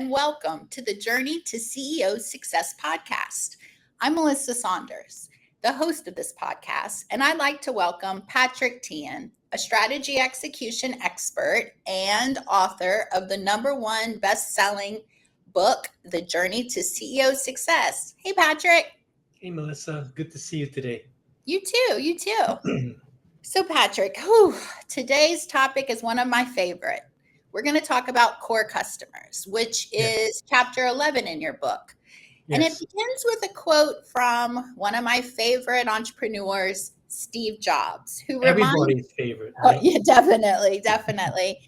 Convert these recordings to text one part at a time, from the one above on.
and welcome to the Journey to CEO Success podcast. I'm Melissa Saunders, the host of this podcast, and I'd like to welcome Patrick Thean, a strategy execution expert and author of the #1 best-selling book, The Journey to CEO Success. Hey, Patrick. Hey, Melissa. Good to see you today. You too. So, Patrick, today's topic is one of my favorite. We're going to talk about core customers, which is chapter 11 in your book. And it begins with a quote from one of my favorite entrepreneurs, Steve Jobs, who everybody's favorite. Right? Oh, yeah, definitely.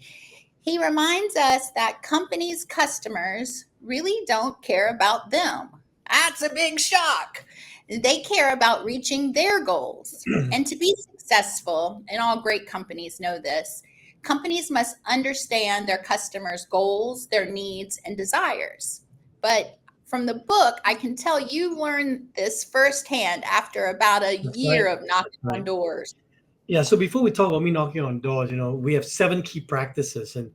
He reminds us that companies' customers really don't care about them. That's a big shock. They care about reaching their goals. And to be successful, and all great companies know this, companies must understand their customers' goals, their needs, and desires. But from the book, I can tell you learned this firsthand after about a year of knocking on doors. Yeah, so before we talk about me knocking on doors, we have 7 key practices, and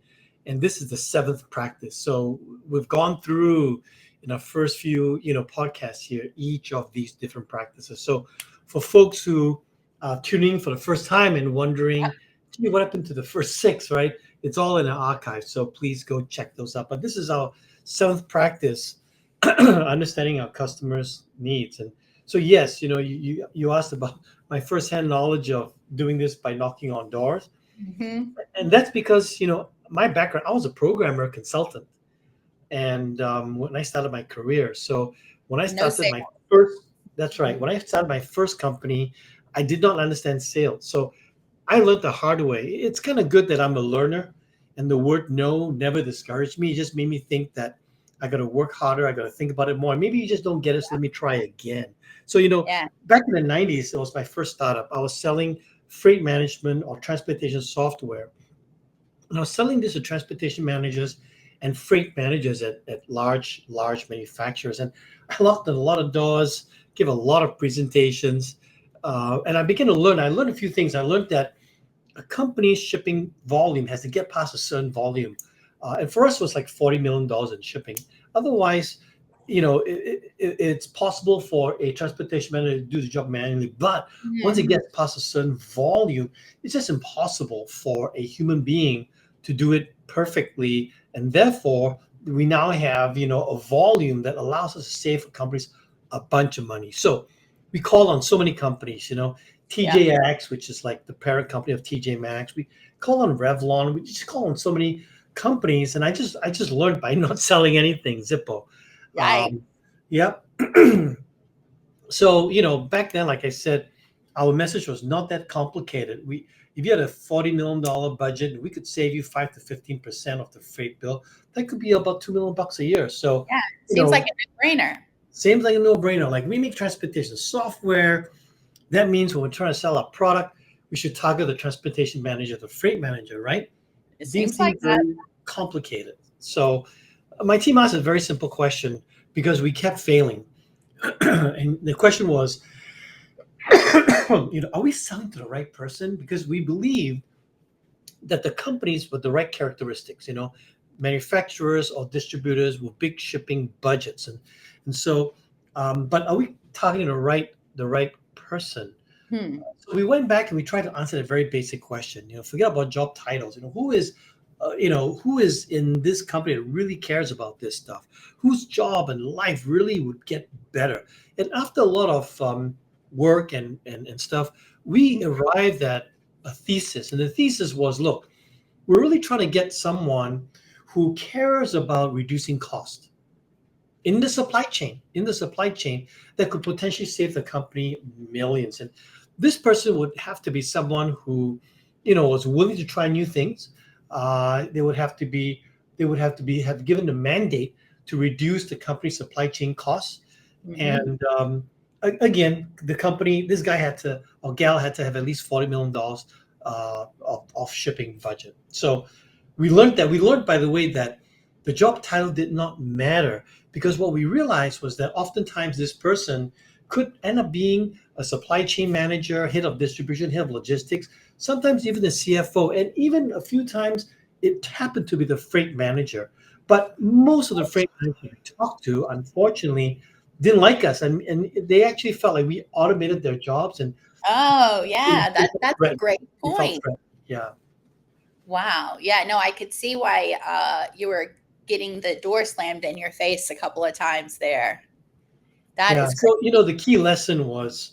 this is the 7th practice. So we've gone through in our first few, podcasts here, each of these different practices. So for folks who are tuning in for the first time and wondering, gee, what happened to the first 6, right? It's all in our archive. So please go check those out. But this is our 7th practice, understanding our customers' needs. And so, yes, you asked about my firsthand knowledge of doing this by knocking on doors. Mm-hmm. And that's because, my background, I was a programmer consultant. And when I started my career, so when I started when I started my first company, I did not understand sales. So I learned the hard way. It's kind of good that I'm a learner, and the word no never discouraged me. It just made me think that I got to work harder. I got to think about it more. And maybe you just don't get it, so let me try again. So, back in the 90s, it was my first startup. I was selling freight management or transportation software. And I was selling this to transportation managers and freight managers at large manufacturers. And I knocked on a lot of doors, give a lot of presentations. And I began to learn. I learned a few things. I learned that a company's shipping volume has to get past a certain volume. And for us, it was like $40 million in shipping. Otherwise, it's possible for a transportation manager to do the job manually. But once it gets past a certain volume, it's just impossible for a human being to do it perfectly. And therefore, we now have, a volume that allows us to save companies a bunch of money. So we call on so many companies, TJX, which is like the parent company of TJ Maxx. We call on Revlon. We just call on so many companies. And I just learned by not selling anything, Zippo. Right. Yep. So, back then, like I said, our message was not that complicated. If you had a $40 million budget, we could save you 5 to 15% of the freight bill. That could be about $2 million a year. So seems like a no-brainer. Seems like a no-brainer. Like, we make transportation software. That means when we're trying to sell our product, we should target the transportation manager, the freight manager, right? It seems like that. Very complicated. So my team asked a very simple question because we kept failing. And the question was, are we selling to the right person? Because we believe that the companies with the right characteristics, manufacturers or distributors with big shipping budgets, and so, but are we targeting the right person? So we went back and we tried to answer a very basic question. Forget about job titles. Who is in this company that really cares about this stuff? Whose job and life really would get better? And after a lot of work and stuff, we arrived at a thesis. And the thesis was, look, we're really trying to get someone who cares about reducing cost in the supply chain that could potentially save the company millions. And this person would have to be someone who, was willing to try new things. They would have to have given the mandate to reduce the company's supply chain costs. And again, the company, this guy or gal had to have at least $40 million of shipping budget. So we learned, by the way, that the job title did not matter, because what we realized was that oftentimes this person could end up being a supply chain manager, head of distribution, head of logistics, sometimes even the CFO, and even a few times it happened to be the freight manager. But most of the freight managers we talked to, unfortunately, didn't like us, and they actually felt like we automated their jobs, and Oh, they yeah, felt that's a threatened. great They felt point. threatened. Yeah. Wow. Yeah, no, I could see why you were getting the door slammed in your face a couple of times there. That Yeah. is So, crazy. the key lesson was,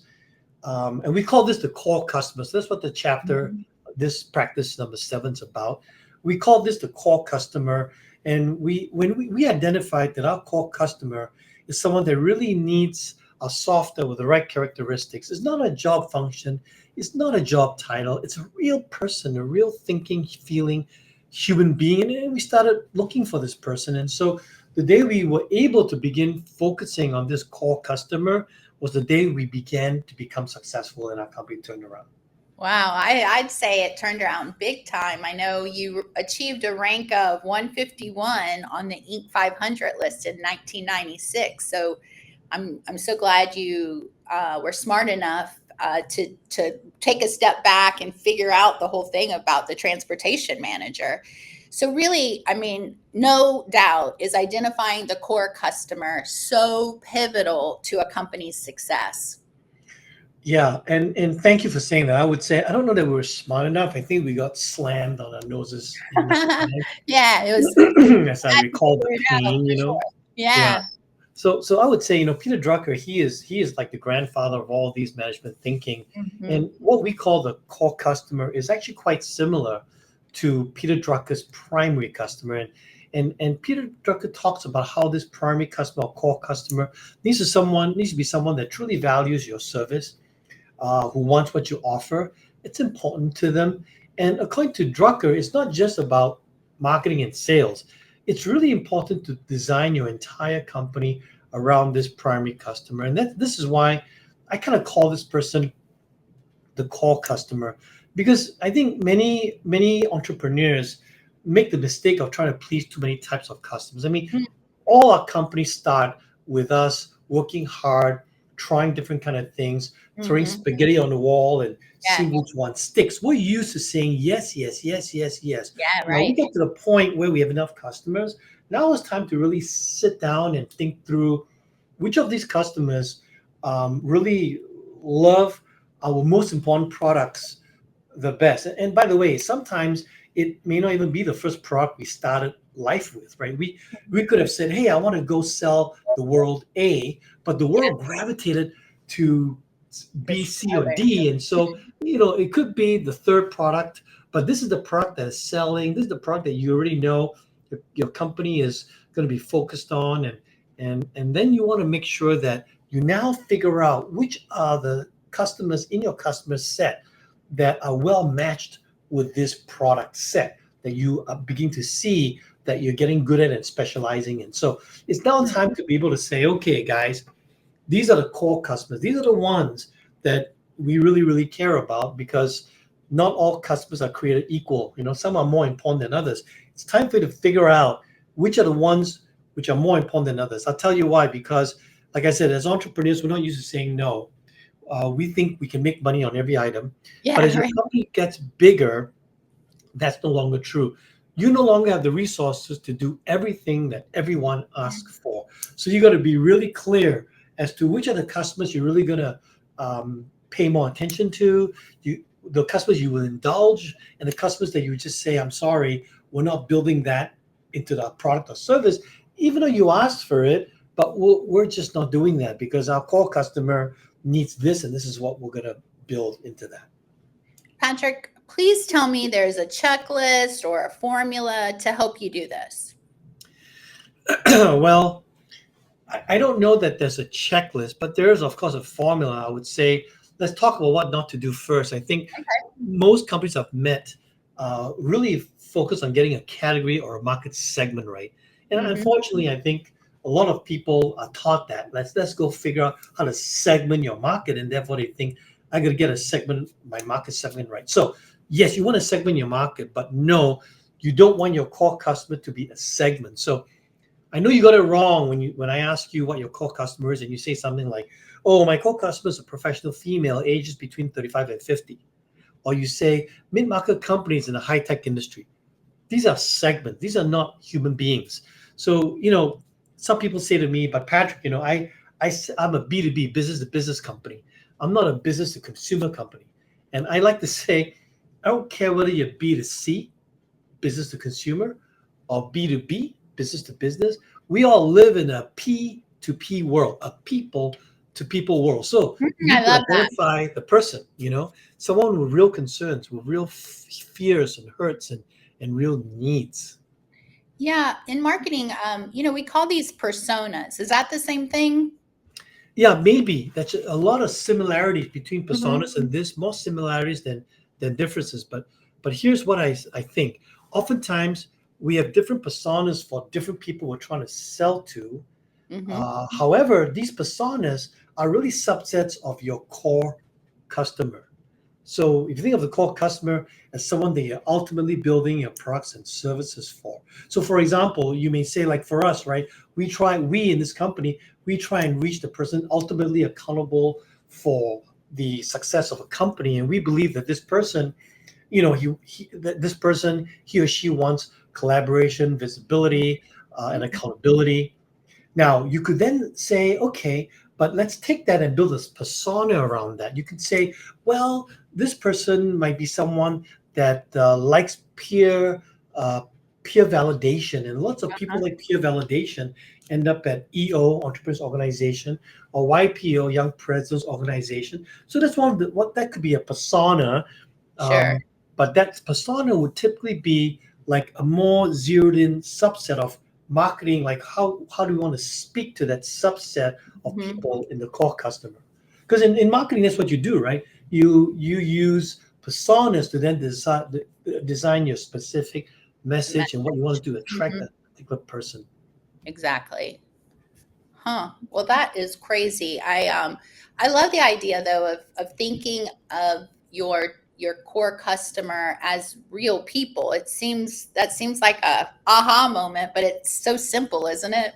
and we call this the core customers. That's what the chapter, Mhm. this practice number 7 is about. We call this the core customer. And when we identified that our core customer is someone that really needs a software with the right characteristics. It's not a job function. It's not a job title. It's a real person, a real thinking, feeling human being. And we started looking for this person. And so the day we were able to begin focusing on this core customer was the day we began to become successful and our company turned around. Wow, I'd say it turned around big time. I know you achieved a rank of 151 on the Inc. 500 list in 1996. So I'm so glad you were smart enough to take a step back and figure out the whole thing about the transportation manager. So really, I mean, no doubt is identifying the core customer so pivotal to a company's success. Yeah, and thank you for saying that. I would say I don't know that we were smart enough. I think we got slammed on our noses most of the Yeah, it was time, as I glad you recall the figured it out pain. for sure. Yeah. Yeah. So I would say, Peter Drucker, he is like the grandfather of all these management thinking. Mhm. And what we call the core customer is actually quite similar to Peter Drucker's primary customer. And Peter Drucker talks about how this primary customer or core customer needs to be someone that truly values your service, who wants what you offer. It's important to them. And according to Drucker, it's not just about marketing and sales. It's really important to design your entire company around this primary customer. And this is why I kind of call this person the core customer, because I think many entrepreneurs make the mistake of trying to please too many types of customers. I mean, Mm, all our companies start with us working hard, trying different kind of things, throwing mhm. spaghetti on the wall and Yeah, seeing which one sticks. We're used to saying yes, yes, yes, yes, yes. yeah, Now we right. get to the point where we have enough customers. Now it's time to really sit down and think through which of these customers really love our most important products the best. And by the way, sometimes it may not even be the first product we started life with, right? We could have said, "Hey, I want to go sell the world A," but the Yeah, world gravitated to B, this C, or other. D, and so it could be the third product, but this is the product that is selling. This is the product that you already know your company is going to be focused on, and then you want to make sure that you now figure out which are the customers in your customer set that are well matched with this product set that you are beginning to see that you're getting good at and specializing in. So it's now Mhm. time to be able to say, okay, guys, these are the core customers. These are the ones that we really, really care about, because not all customers are created equal. Some are more important than others. It's time for you to figure out which are the ones which are more important than others. I'll tell you why, because like I said, as entrepreneurs, we're not used to saying no. We think we can make money on every item. But Yeah, as your right. company gets bigger, that's no longer true. You no longer have the resources to do everything that everyone asks for. So you got to be really clear as to which are the customers you're really going to pay more attention to. The customers you will indulge, and the customers that you just say, "I'm sorry, we're not building that into the product or service," even though you asked for it. But we're just not doing that because our core customer needs this, and this is what we're going to build into that. Patrick, please tell me there's a checklist or a formula to help you do this. Well, I don't know that there's a checklist, but there is, of course, a formula. I would say, let's talk about what not to do first. I think most companies I've met really focus on getting a category or a market segment right. And Mhm. unfortunately, I think a lot of people are taught that. Let's go figure out how to segment your market, and therefore they think I got to get my market segment right. So yes, you want to segment your market, but no, you don't want your core customer to be a segment. So I know you got it wrong when I ask you what your core customer is, and you say something like, "Oh, my core customer is a professional female, ages between 35 and 50," or you say mid-market companies in the high-tech industry. These are segments. These are not human beings. So, some people say to me, but Patrick, I'm a B2B, business to business company. I'm not a business to consumer company. And I like to say, I don't care whether you're B2C, business to consumer, or B2B, business to business. We all live in a P2P world, a people to people world. So you I need to love that. identify the person, someone with real concerns, with real fears and hurts and real needs. Yeah, in marketing, we call these personas. Is that the same thing? Yeah, maybe that's a lot of similarities between Hmm. personas, and there's more similarities than differences. But here's what I think. Oftentimes we have different personas for different people we're trying to sell to. Hmm. However, these personas are really subsets of your core customer. So if you think of the core customer as someone that you're ultimately building your products and services for. So for example, you may say, like for us, right? We in this company, we try and reach the person ultimately accountable for the success of a company. And we believe that this person, this person, he or she wants collaboration, visibility, and accountability. Now, you could then say, okay, but let's take that and build a persona around that. You could say, well, this person might be someone that likes uh, peer validation, and lots of people like peer validation end up at EO, Entrepreneurs Organization, or YPO, Young Presidents Organization. So that's what that could be a persona, Sure. but that persona would typically be like a more zeroed in subset of marketing, like how do we want to speak to that subset of Hmm. people in the core customer? Because in marketing, that's what you do, right? You use personas to then design your specific message and what you want to do to attract Hmm. that particular person. Exactly. Huh. Well, that is crazy. I love the idea though of thinking of your core customer as real people. That seems like a aha moment, but it's so simple, isn't it?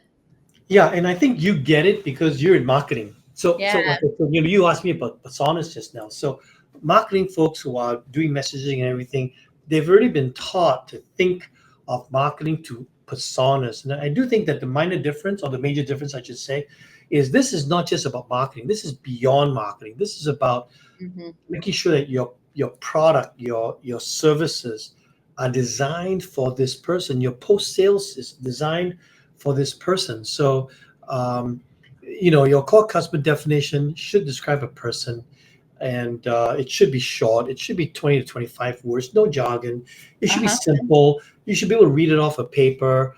Yeah, and I think you get it because you're in marketing. So Yeah. like I said, you asked me about personas just now. So marketing folks who are doing messaging and everything, they've already been taught to think of marketing to personas. And I do think that the minor difference, or the major difference, I should say, is this is not just about marketing. This is beyond marketing. This is about Hmm. making sure that your product, your services are designed for this person. Your post sales is designed for this person. So, your core customer definition should describe a person, and it should be short. It should be 20 to 25 words, no jargon. It should be Uh-huh. simple. You should be able to read it off a paper.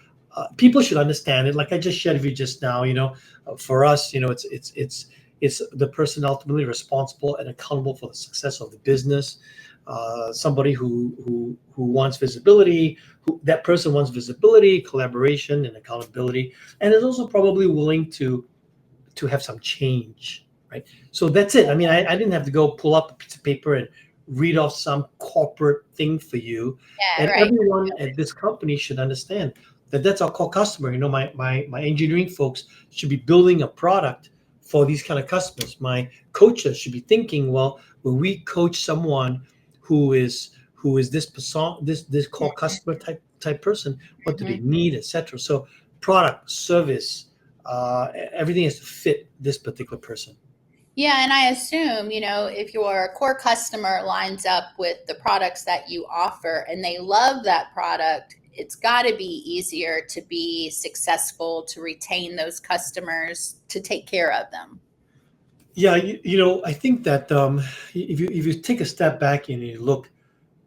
People should understand it. Like I just shared with you just now, for us, it's the person ultimately responsible and accountable for the success of the business. Somebody who wants visibility, who that person wants visibility, collaboration, and accountability, and is also probably willing to have some change, right? So that's it. I mean, I didn't have to go pull up a piece of paper and read off some corporate thing for you. Yeah, And right. everyone at this company should understand that that's our core customer. My engineering folks should be building a product for these kind of customers. My coaches should be thinking, well, when we coach someone who is this person, this core customer type person, what do they Mhm. need, etc. So product, service, everything has to fit this particular person. Yeah, and I assume, if your core customer lines up with the products that you offer and they love that product, it's got to be easier to be successful, to retain those customers, to take care of them. Yeah, I think that if you take a step back and you look,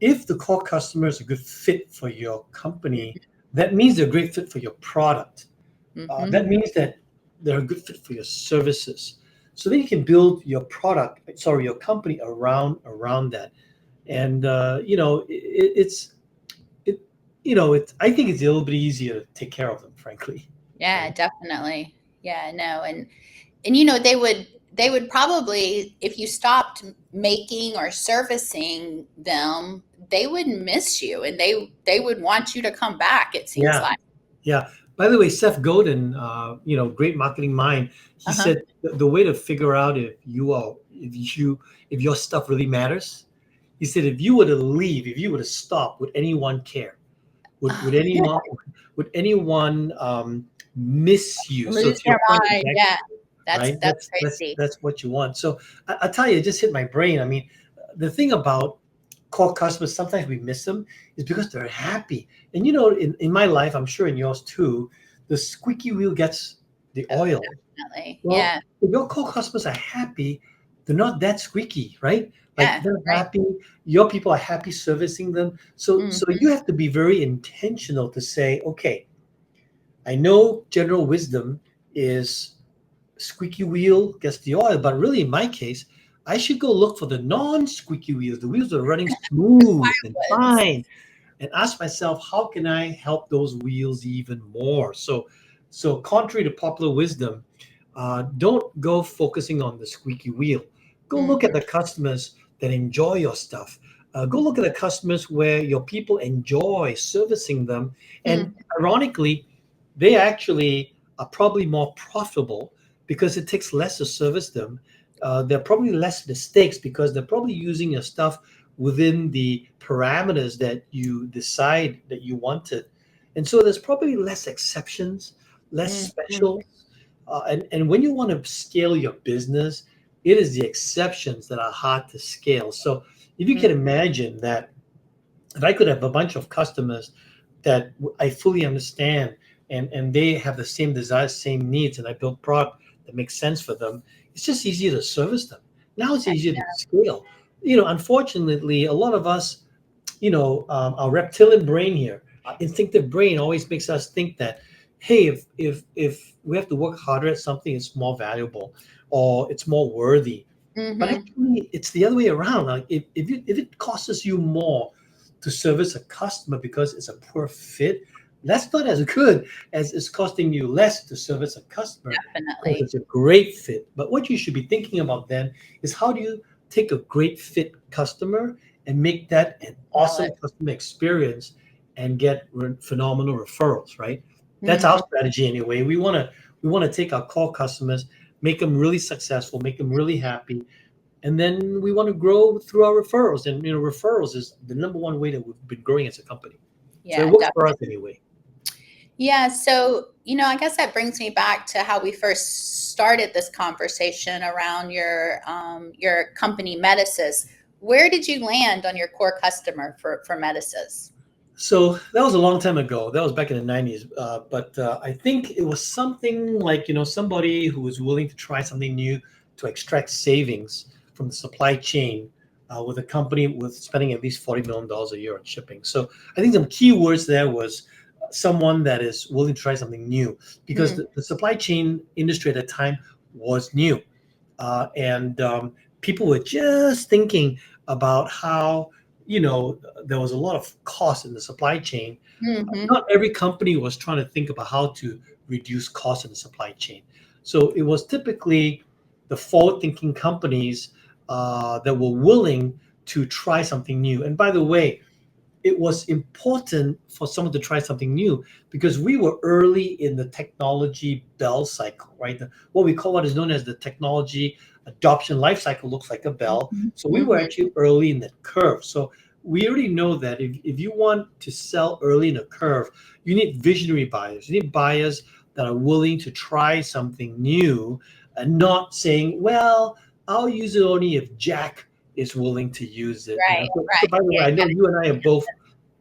if the core customer is a good fit for your company, that means they're a great fit for your product. Hmm. That means that they're a good fit for your services. So then you can build your company around that. And it, it's I think it's a little bit easier to take care of them, frankly. Yeah, Right? definitely. Yeah, no, and they would probably, if you stopped making or servicing them, they would miss you, and they would want you to come back. It seems Yeah. like. Yeah. By the way, Seth Godin, great marketing mind. He Uh huh. said the way to figure out if your stuff really matters. He said if you were to leave, if you were to stop, would anyone care? Would anyone misuse? So Lose to your their point mind. exactly, Yeah. That's right? that's crazy. That's what you want. So I tell you, it just hit my brain. I mean, the thing about core customers, sometimes we miss them, is because they're happy. And in my life, I'm sure in yours too, the squeaky wheel gets the Oh, oil. definitely. Well, Yeah. if your core customers are happy, they're not that squeaky, right? Like Yeah. they're Right. happy, your people are happy servicing them. So Mhm. you have to be very intentional to say, okay, I know general wisdom is squeaky wheel gets the oil, but really in my case, I should go look for the non-squeaky wheels, the wheels that are running The smooth and quiet ones. fine, and ask myself, how can I help those wheels even more? So contrary to popular wisdom, don't go focusing on the squeaky wheel. Go look at Mhm. the customers that enjoy your stuff. Go look at the customers where your people enjoy servicing them. And Mhm. ironically, they actually are probably more profitable because it takes less to service them. There are probably less mistakes because they're probably using your stuff within the parameters that you decide that you wanted. And so there's probably less exceptions, less Mhm. special. And when you want to scale your business, it is the exceptions that are hard to scale. So if you can Mhm. imagine that if I could have a bunch of customers that I fully understand and they have the same desires, same needs, and I build product that makes sense for them, it's just easier to service them. Now it's easier to scale. Unfortunately, a lot of us, our reptilian brain here, our instinctive brain always makes us think that, hey, if we have to work harder at something, it's more valuable or it's more worthy. But Mhm. actually, it's the other way around. Like if it costs you more to service a customer because it's a poor fit, that's not as good as it's costing you less to service a customer because Definitely. it's a great fit. But what you should be thinking about then is how do you take a great fit customer and make that an Nail awesome it. customer experience and get phenomenal referrals, right? That's our Mhm. strategy anyway. We want to take our core customers, make them really successful, make them really happy, and then we want to grow through our referrals. And referrals is the number one way that we've been growing as a company. So it Yeah, works for definitely. us anyway. Yeah, so, I guess that brings me back to how we first started this conversation around your company Medicis. Where did you land on your core customer for Medicis? So that was a long time ago. That was back in the 90s. But I think it was something like, somebody who was willing to try something new to extract savings from the supply chain with a company with spending at least $40 million a year on shipping. So I think some key words there was someone that is willing to try something new because Mm, the supply chain industry at the time was new. And people were just thinking about how there was a lot of cost in the supply chain. mhm, Not every company was trying to think about how to reduce costs in the supply chain. So it was typically the forward-thinking companies that were willing to try something new. And by the way, it was important for someone to try something new because we were early in the technology bell cycle, right? What is known as the technology adoption life cycle looks like a bell. mhm, So we were mhm. actually early in that curve. So we already know that if you want to sell early in a curve, you need visionary buyers. You need buyers that are willing to try something new and not saying, well, I'll use it only if Jack is willing to use it. Right, So right. by the way, Yeah, I know you and I are both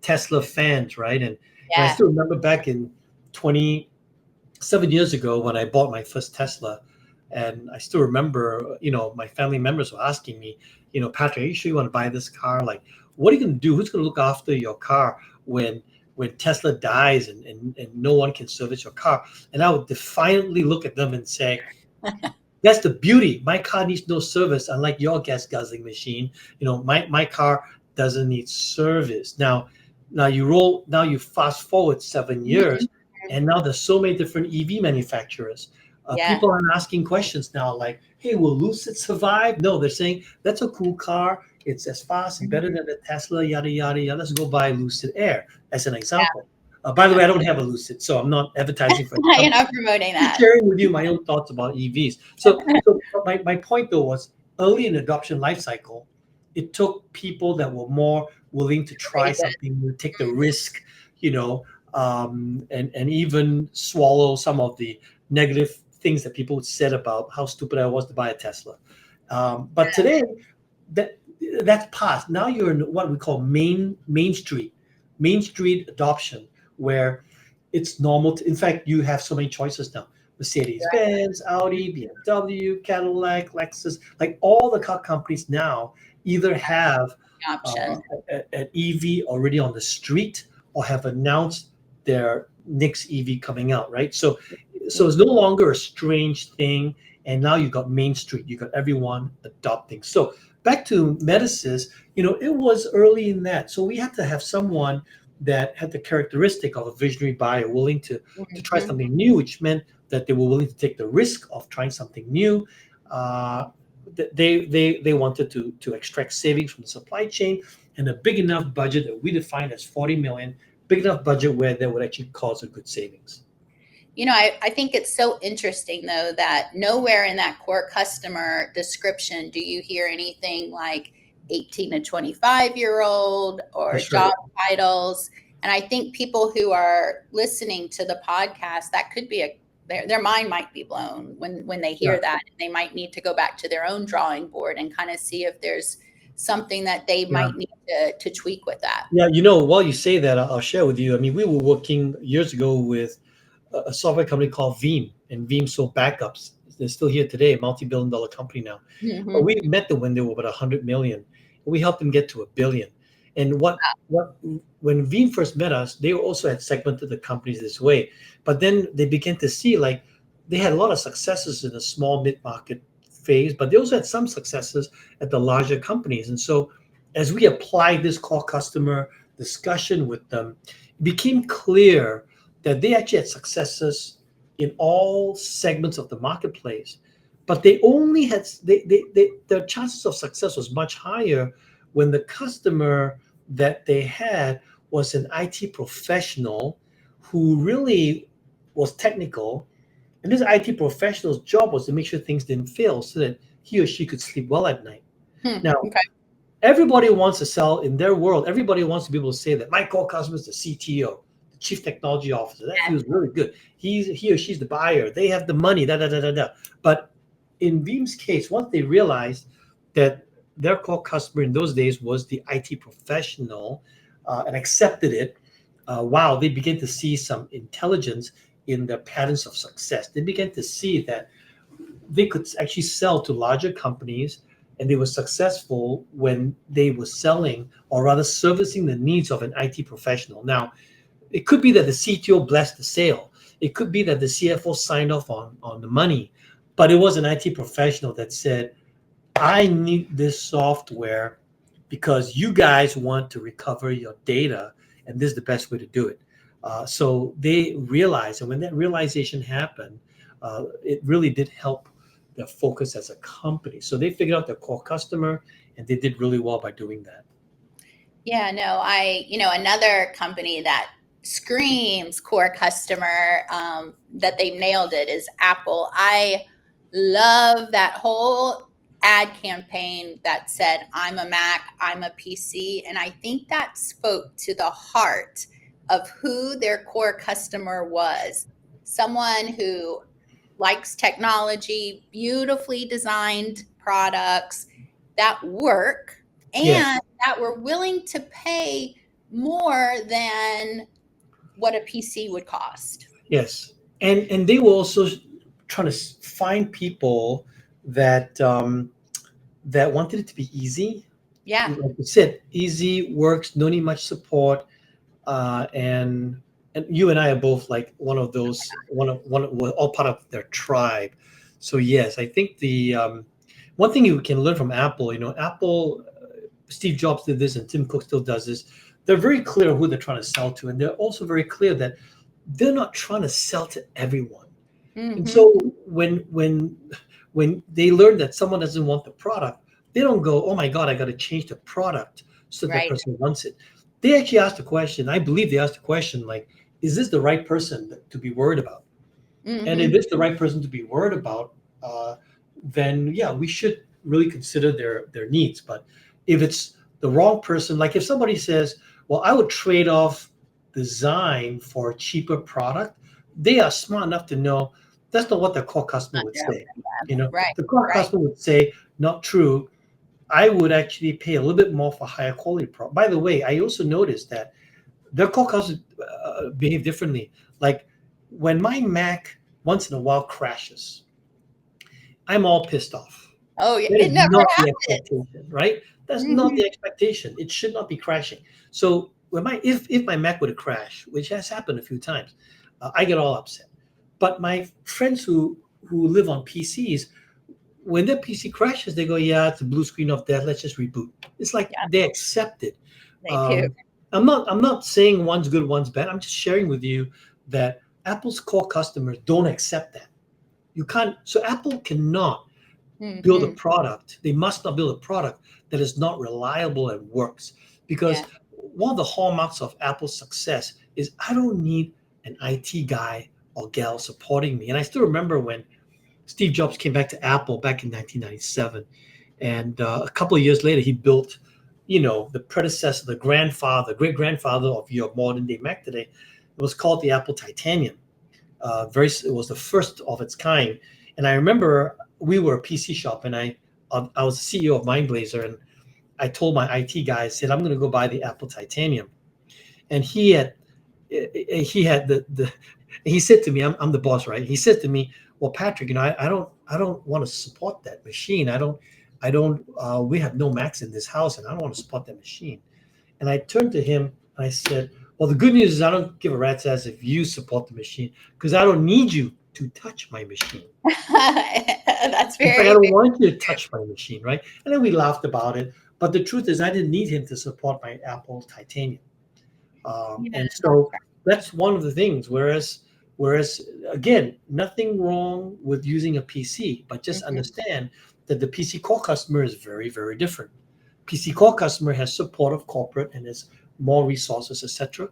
Tesla fans, right? And I yeah. still remember back in 27 years ago when I bought my first Tesla, and I still remember, my family members were asking me, Patrick, are you sure you want to buy this car? Like, what are you going to do? Who's going to look after your car when Tesla dies and no one can service your car? And I would defiantly look at them and say, that's the beauty. My car needs no service, unlike your gas guzzling machine. My car doesn't need service. Now you fast forward 7 years, Mhm. and now there's so many different EV manufacturers. Yeah. People are asking questions now, like, "Hey, will Lucid survive?" No, they're saying that's a cool car. It's as fast and better Mhm. than the Tesla. Yada yada yada. Let's go buy Lucid Air as an Yeah, example. By the yeah. way, I don't have a Lucid, so I'm not advertising for any You're company, not promoting that. sharing with you my own thoughts about EVs. So my point though was early in the adoption life cycle, it took people that were more willing to try Embrace it. something new, take the risk, and even swallow some of the negative things that people said about how stupid I was to buy a Tesla. But today, that that's past. Now you're in what we call main street adoption, where it's normal. In fact, you have so many choices now: Mercedes Benz, Audi, BMW, Cadillac, Lexus. Like all the car companies now either have uh, Option. an EV already on the street or have announced their next EV coming out. Right. So it's no longer a strange thing. And now you've got Main Street. You got everyone adopting. So back to Medicis, it was early in that. So we had to have someone that had the characteristic of a visionary buyer, willing to try Mhm. something new, which meant that they were willing to take the risk of trying something new. They wanted to extract savings from the supply chain and a big enough budget that we defined as 40 million, big enough budget where they would actually cause a good savings. I think it's so interesting though that nowhere in that core customer description do you hear anything like 18 to 25-year-old or That's right. job titles. And I think people who are listening to the podcast, that could be their mind might be blown when they hear Yeah. that. They might need to go back to their own drawing board and kind of see if there's something that they Yeah. might need to tweak with that. Yeah. While you say that, I'll share with you. I mean, we were working years ago with a software company called Veeam, and Veeam sold backups. They're still here today, a multi-billion-dollar company now. But Mhm. we met them when they were about 100 million. We helped them get to a billion. And when Veeam first met us, they also had segmented the companies this way. But then they began to see like they had a lot of successes in the small mid-market phase, but they also had some successes at the larger companies. And so as we applied this core customer discussion with them, it became clear that they actually had successes in all segments of the marketplace, but they only had their chances of success was much higher when the customer that they had was an IT professional who really was technical, and this IT professional's job was to make sure things didn't fail so that he or she could sleep well at night. Now, Okay. everybody wants to sell in their world. Everybody wants to be able to say that my core customer is the CTO, the chief technology officer. That feels really good. He or she's the buyer. They have the money. Da da da da da. But in Veeam's case, once they realized that their core customer in those days was the IT professional and accepted it, wow, they began to see some intelligence in the patterns of success. They began to see that they could actually sell to larger companies, and they were successful when they were selling or rather servicing the needs of an IT professional. Now, it could be that the CTO blessed the sale. It could be that the CFO signed off on the money, but it was an IT professional that said, I need this software because you guys want to recover your data, and this is the best way to do it. So they realized, and when that realization happened, it really did help their focus as a company. So they figured out their core customer, and they did really well by doing that. Yeah, no, another company that screams core customer, that they nailed it is Apple. I love that whole ad campaign that said, I'm a Mac, I'm a PC. And I think that spoke to the heart of who their core customer was. Someone who likes technology, beautifully designed products that work, Yes, and that were willing to pay more than what a PC would cost. yes, and they were also trying to find people that wanted it to be easy. Yeah. Like you said, easy works, no need much support, and you and I are both like one of those. We're all part of their tribe. So yes, I think the one thing you can learn from Apple, Apple, Steve Jobs did this, and Tim Cook still does this. They're very clear who they're trying to sell to, and they're also very clear that they're not trying to sell to everyone. And Mm-hmm. so when they learn that someone doesn't want the product, they don't go, "Oh my God, I got to change the product so that Right. person wants it." They actually ask the question. I believe they asked the question like, "Is this the right person to be worried about?" And if Mm-hmm. it's the right person to be worried about, then yeah, we should really consider their needs. But if it's the wrong person, like if somebody says, "Well, I would trade off designed for a cheaper product, they are smart enough to know that's not what the core customer would say. Right. The core Right. customer would say, not true. I would actually pay a little bit more for higher quality product. By the way, I also noticed that their core customers behave differently. Like when my Mac once in a while crashes, I'm all pissed off. Oh, yeah. That It is never not the happened. expectation, right? That's not Mhm. the expectation. It should not be crashing. So when if my Mac would have crashed, which has happened a few times, I get all upset. But my friends who live on PCs, when their PC crashes, they go, "Yeah, it's a blue screen of death. Let's just reboot." It's like Yeah, they accept it. they do. Um, I'm not saying one's good, one's bad. I'm just sharing with you that Apple's core customers don't accept that. You can't. So Apple cannot build a Mhm. product. They must not build a product that is not reliable and works. Because Yeah. one of the hallmarks of Apple's success is I don't need an IT guy or gal supporting me. And I still remember when Steve Jobs came back to Apple back in 1997, and a couple of years later, he built, the predecessor, the grandfather, great grandfather of your modern day Mac today. It was called the Apple Titanium. It was the first of its kind. And I remember we were a PC shop, and I was the CEO of MindBlazer, and I told my IT guy, I said, I'm going to go buy the Apple Titanium, and he had the he said to me, I'm the boss, right? He said to me, well, Patrick, I don't want to support that machine. I don't we have no Macs in this house, and I don't want to support that machine. And I turned to him and I said, well, the good news is I don't give a rat's ass if you support the machine, because I don't need you to touch my machine. That's In fact, I very, don't very want you to touch my machine, right? And then we laughed about it. But the truth is, I didn't need him to support my Apple Titanium. yeah, And that's so that's one of the things. Whereas again, nothing wrong with using a PC, but just right. Mhm. understand that the PC core customer is very, very different. PC core customer has support of corporate and has more resources, etc.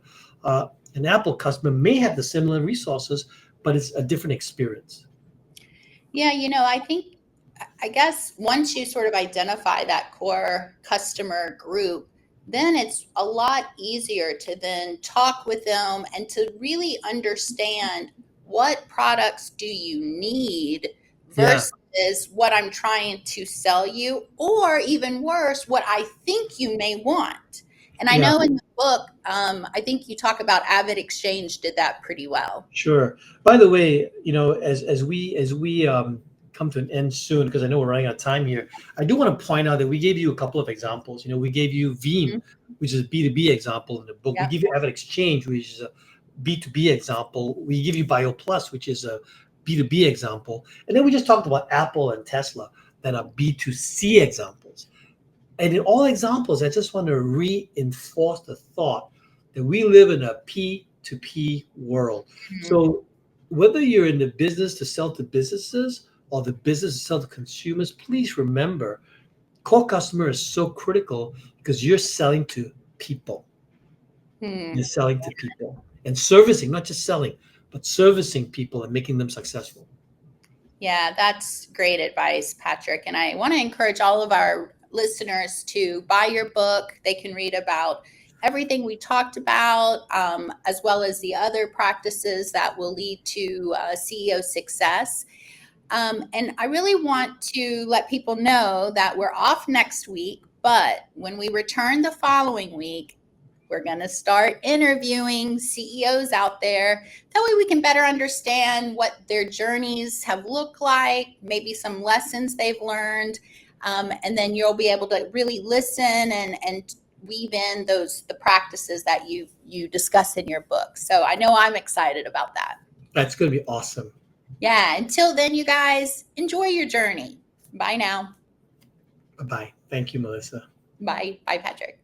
An Apple customer may have the similar resources, but it's a different experience. Yeah, I guess once you sort of identify that core customer group, then it's a lot easier to then talk with them and to really understand what products do you need Yeah, versus what I'm trying to sell you, or even worse, what I think you may want. And I yeah. know in the book, I think you talk about Avid Exchange did that pretty well. Sure. By the way, as we come to an end soon, because I know we're running out of time here, I do want to point out that we gave you a couple of examples. We gave you Veeam, Mhm. which is a B2B example in the book. We Yep. give you Avid Exchange, which is a B2B example. We give you BioPlus, which is a B2B example. And then we just talked about Apple and Tesla that are B2C examples. And in all examples, I just want to reinforce the thought that we live in a P2P world. Mhm. So whether you're in the business to sell to businesses or the business to sell to consumers, please remember core customer is so critical because you're selling to people. Hmm. You're selling to people and servicing, not just selling, but servicing people and making them successful. Yeah, that's great advice, Patrick. And I want to encourage all of our listeners to buy your book. They can read about everything we talked about, as well as the other practices that will lead to CEO success. And I really want to let people know that we're off next week, but when we return the following week, we're going to start interviewing CEOs out there. That way we can better understand what their journeys have looked like, maybe some lessons they've learned. And then you'll be able to really listen and weave in the practices that you discuss in your book. So I know I'm excited about that. That's going to be awesome. Yeah, until then, you guys, enjoy your journey. Bye now. Bye bye. Thank you, Melissa. Bye. Bye, Patrick.